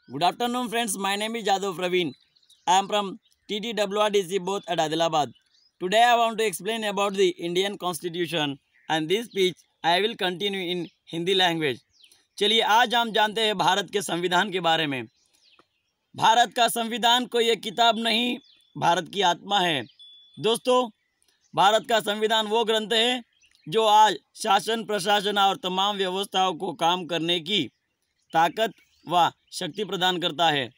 Good afternoon, friends. My name is Jadhav Praveen. I am from TTWRDC both at Adilabad. Today, I want to explain about the Indian Constitution, and this speech I will continue in Hindi language. चलिए आज हम जानते हैं भारत के संविधान के बारे में। भारत का संविधान कोई एक किताब नहीं, भारत की आत्मा है। दोस्तों, भारत का संविधान वो ग्रंथ है जो आज शासन, प्रशासन और तमाम व्यवस्थाओं को काम करने की ताकत व शक्ति प्रदान करता है।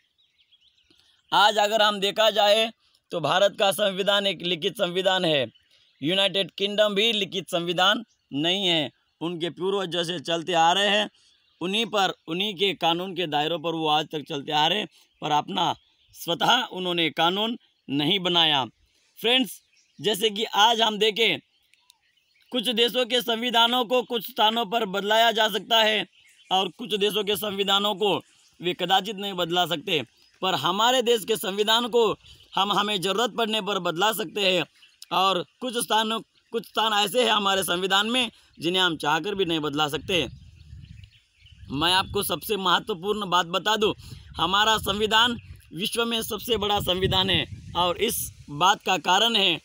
आज अगर हम देखा जाए तो भारत का संविधान एक लिखित संविधान है। यूनाइटेड किंगडम भी लिखित संविधान नहीं है। उनके पूर्वज जैसे चलते आ रहे हैं उन्हीं के कानून के दायरों पर वो आज तक चलते आ रहे, पर अपना स्वतः उन्होंने कानून नहीं बनाया। फ्रेंड्स, जैसे कि आज हम देखें, कुछ देशों के संविधानों को कुछ स्थानों पर बदलाया जा सकता है और कुछ देशों के संविधानों को वे कदाचित नहीं बदला सकते, पर हमारे देश के संविधान को हमें ज़रूरत पड़ने पर बदला सकते हैं। और कुछ स्थान ऐसे हैं हमारे संविधान में जिन्हें हम चाहकर भी नहीं बदला सकते। मैं आपको सबसे महत्वपूर्ण बात बता दूं, हमारा संविधान विश्व में सबसे बड़ा संविधान है और इस बात का कारण है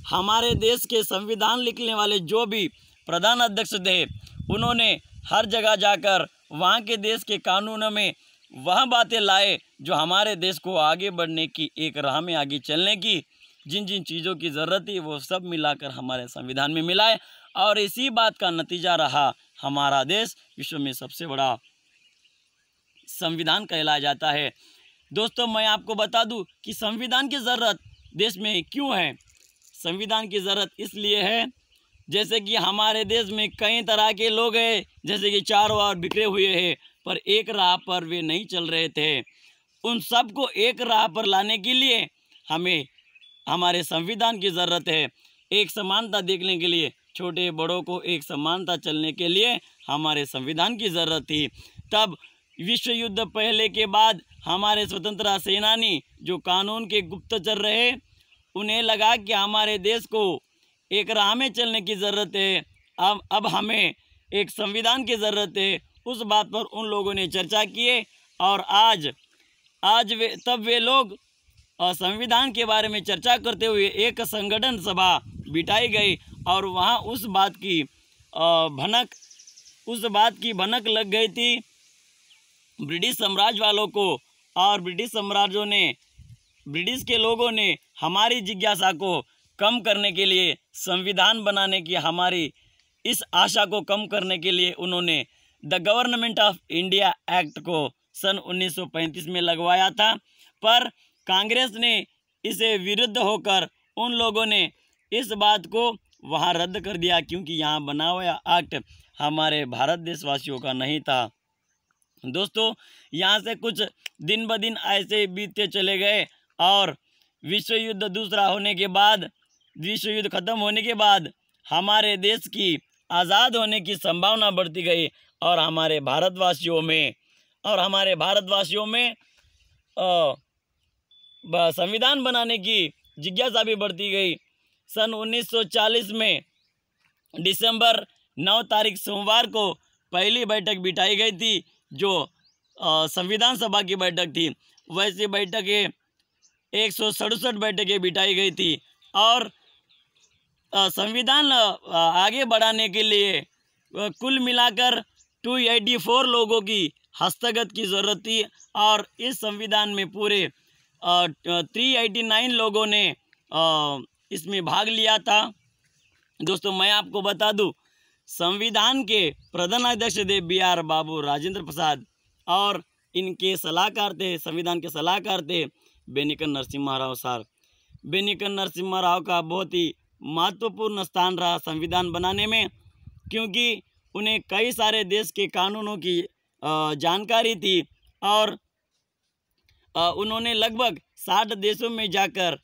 हमारे देश के संविधान लिखने वाले जो भी प्रधान अध्यक्ष थे, उन्होंने हर जगह जाकर वहाँ के देश के कानूनों में वह बातें लाए जो हमारे देश को आगे बढ़ने की, एक राह में आगे चलने की जिन जिन चीज़ों की ज़रूरत थी वो सब मिलाकर हमारे संविधान में मिलाए, और इसी बात का नतीजा रहा हमारा देश विश्व में सबसे बड़ा संविधान कहलाया जाता है। दोस्तों, मैं आपको बता दूं कि संविधान की ज़रूरत देश में क्यों है। संविधान की ज़रूरत इसलिए है जैसे कि हमारे देश में कई तरह के लोग हैं, जैसे कि चारों ओर बिखरे हुए हैं, पर एक राह पर वे नहीं चल रहे थे। उन सबको एक राह पर लाने के लिए हमें हमारे संविधान की ज़रूरत है। एक समानता देखने के लिए, छोटे बड़ों को एक समानता चलने के लिए हमारे संविधान की ज़रूरत थी। तब विश्व युद्ध पहले के बाद हमारे स्वतंत्रता सेनानी जो कानून के गुप्तचर रहे, उन्हें लगा कि हमारे देश को एक राह में चलने की ज़रूरत है। अब हमें एक संविधान की ज़रूरत है। उस बात पर उन लोगों ने चर्चा किए और आज वे लोग संविधान के बारे में चर्चा करते हुए एक संगठन सभा बिठाई गई और वहाँ उस बात की भनक लग गई थी ब्रिटिश साम्राज्य वालों को, और ब्रिटिश के लोगों ने हमारी जिज्ञासा को कम करने के लिए, संविधान बनाने की हमारी इस आशा को कम करने के लिए उन्होंने the government of India act को सन 1935 में लगवाया था, पर कांग्रेस ने इसे विरुद्ध होकर उन लोगों ने इस बात को वहाँ रद्द कर दिया, क्योंकि यहाँ बना हुआ एक्ट हमारे भारत देशवासियों का नहीं था। दोस्तों, यहाँ से कुछ दिन ब दिन ऐसे बीतते चले गए और विश्व युद्ध खत्म होने के बाद हमारे देश की आज़ाद होने की संभावना बढ़ती गई और हमारे भारतवासियों में संविधान बनाने की जिज्ञासा भी बढ़ती गई। सन 1940 में दिसंबर 9 तारीख सोमवार को पहली बैठक बिठाई गई थी, जो संविधान सभा की बैठक थी। वैसी बैठकें 167 बैठकें बिठाई गई थी और संविधान आगे बढ़ाने के लिए कुल मिलाकर 284 लोगों की हस्तक्षेप की ज़रूरत थी और इस संविधान में पूरे 389 लोगों ने इसमें भाग लिया था। दोस्तों, मैं आपको बता दूं, संविधान के प्रधान अध्यक्ष थे BR बाबू राजेंद्र प्रसाद और इनके सलाहकार थे, संविधान के सलाहकार थे बेनिकन नरसिम्हा राव साहब। बेनिकन नरसिम्हा राव का बहुत ही महत्वपूर्ण स्थान रहा संविधान बनाने में, क्योंकि उन्हें कई सारे देश के कानूनों की जानकारी थी और उन्होंने लगभग 60 देशों में जाकर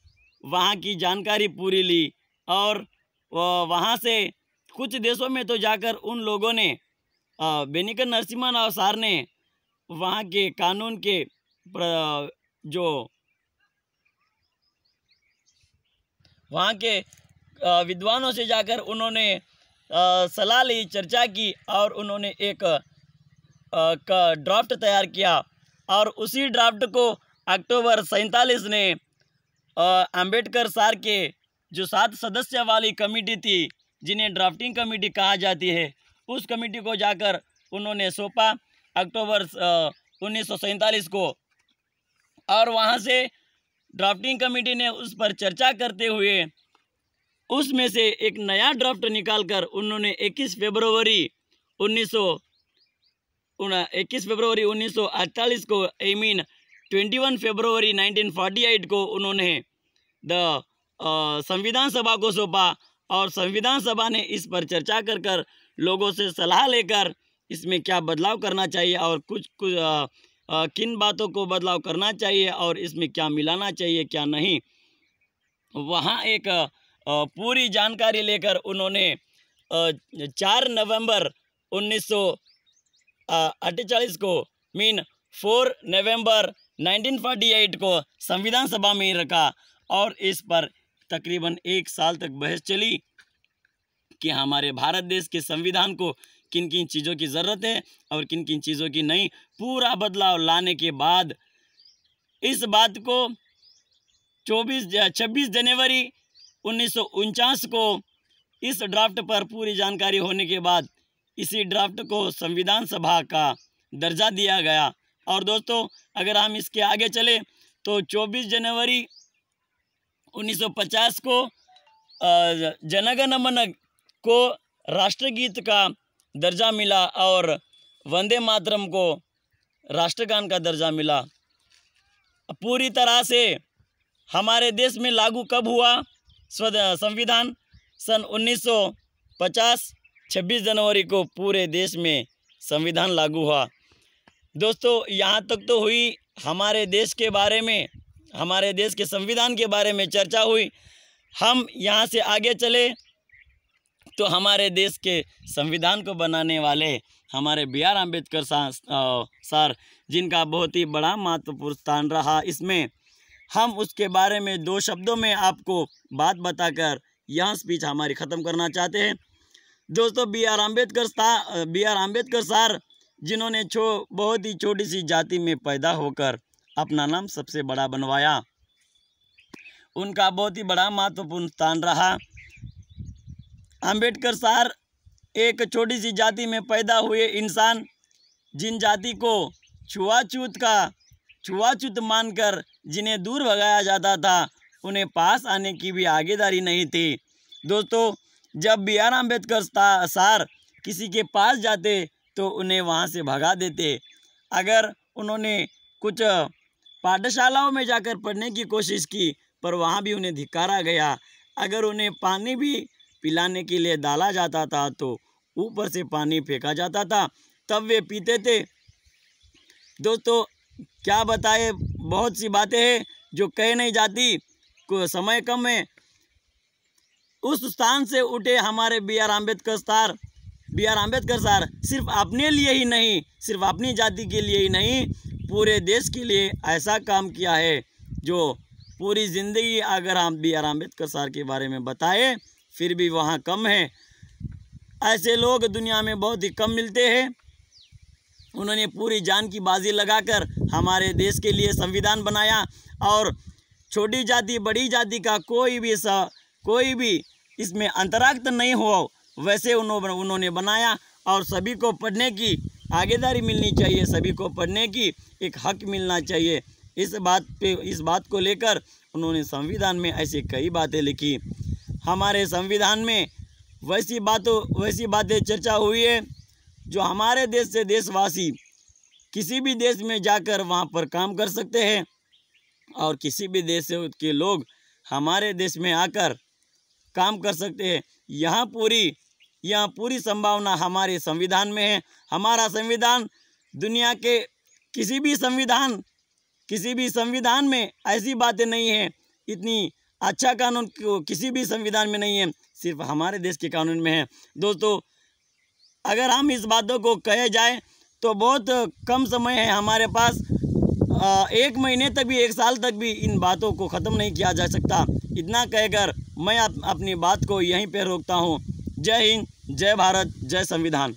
वहाँ की जानकारी पूरी ली और वहाँ से कुछ देशों में तो जाकर उन लोगों ने बेनिकन नरसिम्हा राव साहब ने वहाँ के कानून के जो वहाँ के विद्वानों से जाकर उन्होंने सलाह ली, चर्चा की और उन्होंने एक का ड्राफ्ट तैयार किया और उसी ड्राफ्ट को अक्टूबर 47 ने अंबेडकर सर के जो 7 सदस्य वाली कमेटी थी, जिन्हें ड्राफ्टिंग कमेटी कहा जाती है, उस कमेटी को जाकर उन्होंने सौंपा अक्टूबर 1947 को। और वहाँ से ड्राफ्टिंग कमेटी ने उस पर चर्चा करते हुए उसमें से एक नया ड्राफ्ट निकालकर उन्होंने 21 फरवरी 1948 को, आई मीन 21 फरवरी 1948 को उन्होंने संविधान सभा को सौंपा। और संविधान सभा ने इस पर चर्चा कर लोगों से सलाह लेकर इसमें क्या बदलाव करना चाहिए और कुछ किन बातों को बदलाव करना चाहिए और इसमें क्या मिलाना चाहिए क्या नहीं, वहाँ एक पूरी जानकारी लेकर उन्होंने 4 नवंबर 1948 को मीन 4 नवंबर 1948 को संविधान सभा में रखा। और इस पर तकरीबन 1 साल तक बहस चली कि हमारे भारत देश के संविधान को किन किन चीज़ों की ज़रूरत है और किन किन चीज़ों की नहीं। पूरा बदलाव लाने के बाद इस बात को 26 जनवरी 1949 को इस ड्राफ्ट पर पूरी जानकारी होने के बाद इसी ड्राफ्ट को संविधान सभा का दर्जा दिया गया। और दोस्तों, अगर हम इसके आगे चले तो 24 जनवरी 1950 को जनगण मन को राष्ट्रगीत का दर्जा मिला और वंदे मातरम को राष्ट्रगान का दर्जा मिला। पूरी तरह से हमारे देश में लागू कब हुआ संविधान? सन 1950 26 जनवरी को पूरे देश में संविधान लागू हुआ। दोस्तों, यहाँ तक तो हुई हमारे देश के बारे में, हमारे देश के संविधान के बारे में चर्चा हुई। हम यहाँ से आगे चले तो हमारे देश के संविधान को बनाने वाले हमारे B.R. अम्बेडकर सर, जिनका बहुत ही बड़ा महत्वपूर्ण स्थान रहा इसमें, हम उसके बारे में 2 शब्दों में आपको बात बताकर यह स्पीच हमारी ख़त्म करना चाहते हैं। दोस्तों, B.R. अम्बेडकर सर, जिन्होंने बहुत ही छोटी सी जाति में पैदा होकर अपना नाम सबसे बड़ा बनवाया, उनका बहुत ही बड़ा महत्वपूर्ण स्थान रहा। अम्बेडकर सर एक छोटी सी जाति में पैदा हुए इंसान, जिन जाति को छुआछूत मानकर जिन्हें दूर भगाया जाता था, उन्हें पास आने की भी आगेदारी नहीं थी। दोस्तों, जब B.R. अम्बेडकर सर किसी के पास जाते तो उन्हें वहाँ से भगा देते। अगर उन्होंने कुछ पाठशालाओं में जाकर पढ़ने की कोशिश की पर वहाँ भी उन्हें धिक्कारा गया। अगर उन्हें पानी भी पिलाने के लिए डाला जाता था तो ऊपर से पानी फेंका जाता था, तब वे पीते थे। दोस्तों, क्या बताए, बहुत सी बातें हैं जो कह नहीं जाती, समय कम है। उस स्थान से उठे हमारे B.R. अम्बेडकर सर सिर्फ अपने लिए ही नहीं, सिर्फ अपनी जाति के लिए ही नहीं, पूरे देश के लिए ऐसा काम किया है जो पूरी ज़िंदगी अगर हम B.R. अम्बेडकर सर के बारे में बताएं फिर भी वहाँ कम है। ऐसे लोग दुनिया में बहुत ही कम मिलते हैं। उन्होंने पूरी जान की बाजी लगाकर हमारे देश के लिए संविधान बनाया और छोटी जाति बड़ी जाति का कोई भी इसमें अंतराक्त नहीं हो, वैसे उन्होंने बनाया। और सभी को पढ़ने की आगेदारी मिलनी चाहिए, सभी को पढ़ने की एक हक मिलना चाहिए। इस बात को लेकर उन्होंने संविधान में ऐसी कई बातें लिखी। हमारे संविधान में वैसी बातें चर्चा हुई है जो हमारे देश से देशवासी किसी भी देश में जाकर वहाँ पर काम कर सकते हैं और किसी भी देश से के लोग हमारे देश में आकर काम कर सकते हैं। यहाँ पूरी संभावना हमारे संविधान में है। हमारा संविधान दुनिया के किसी भी संविधान में ऐसी बातें नहीं है, इतनी अच्छा कानून किसी भी संविधान में नहीं है, सिर्फ हमारे देश के कानून में है। दोस्तों, अगर हम इस बातों को कहे जाए तो बहुत कम समय है हमारे पास। 1 महीने तक भी, 1 साल तक भी इन बातों को ख़त्म नहीं किया जा सकता। इतना कहकर मैं अपनी बात को यहीं पर रोकता हूँ। जय हिंद, जय भारत, जय संविधान।